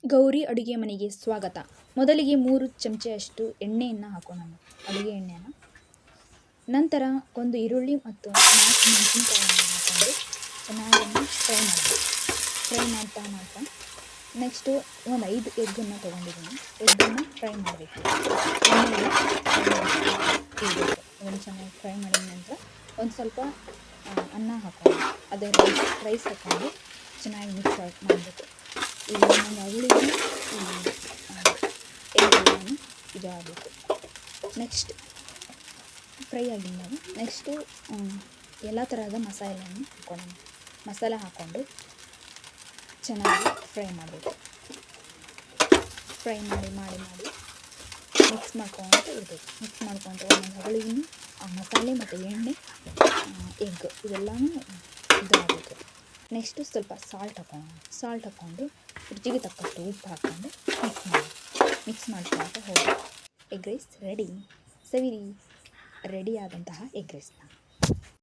ಗೌರಿ ಅಡುಗೆ ಮನೆಗೆ ಸ್ವಾಗತ. ಮೊದಲಿಗೆ 3 ಚಮಚೆಯಷ್ಟು ಎಣ್ಣೆಯನ್ನು ಹಾಕೋಣ. ಅಡುಗೆ ಎಣ್ಣೆನ ನಂತರ ಒಂದು ಈರುಳ್ಳಿ ಮತ್ತು 4 ಮೆಣಸಿನಕಾಯಿಯನ್ನು ಹಾಕೊಂಡು ಚೆನ್ನಾಗಿ ಫ್ರೈ ಮಾಡಬೇಕು. ಫ್ರೈ ಮಾಡ್ತಾ ನೆಕ್ಸ್ಟು ಒಂದು 5 ಎಗ್ಗನ್ನು ತೊಗೊಂಡಿದ್ದೀನಿ. ಎಗ್ಗನ್ನು ಫ್ರೈ ಮಾಡಬೇಕು. ಎಣ್ಣೆಯಲ್ಲಿ ಇಡಬೇಕು. ಅದನ್ನು ಚೆನ್ನಾಗಿ ಫ್ರೈ ಮಾಡಿದ ನಂತರ ಒಂದು ಸ್ವಲ್ಪ ಅನ್ನ ಹಾಕೊಂಡು ಅದೇ ರೈಸ್ ಹಾಕೊಂಡು ಚೆನ್ನಾಗಿ ಮಿಕ್ಸ್ ಮಾಡಬೇಕು. ಈಗ ಒಂದೊಂದು ಅಗುಳಿಗೆ ಎಗ್ಗನ್ನು ಇದು ಆಗಬೇಕು. ನೆಕ್ಸ್ಟ್ ಫ್ರೈ ಆಗಿದ್ದಾಗ ನೆಕ್ಸ್ಟು ಎಲ್ಲ ತರಹದ ಮಸಾಲೆಯನ್ನು ಹಾಕೋಣ. ಮಸಾಲೆ ಹಾಕ್ಕೊಂಡು ಚೆನ್ನಾಗಿ ಫ್ರೈ ಮಾಡಬೇಕು. ಫ್ರೈ ಮಾಡಿ ಮಿಕ್ಸ್ ಮಾಡ್ಕೊತ ಇರಬೇಕು. ಮಿಕ್ಸ್ ಮಾಡ್ಕೊಂಡ್ರೆ ಒಂದೊಂದು ಅಗುಳಿಗೂ ಆ ಮಸಾಲೆ ಮತ್ತು ಎಣ್ಣೆ ಎಗ್ ಇವೆಲ್ಲವೂ ಇದು ಆಗಬೇಕು. ನೆಕ್ಸ್ಟು ಸ್ವಲ್ಪ ಸಾಲ್ಟ್ ಹಾಕ್ಕೊಂಡು ರುಚಿಗೆ ತಕ್ಕಷ್ಟು ಉಪ್ಪು ಹಾಕ್ಕೊಂಡು ಮಿಕ್ಸ್ ಮಾಡ್ಕೊತ ಹೋಗಿ ಎಗ್ ರೈಸ್ ರೆಡಿ. ಸವಿರಿ. ರೆಡಿಯಾದಂತಹ ಎಗ್ ರೈಸ್ನ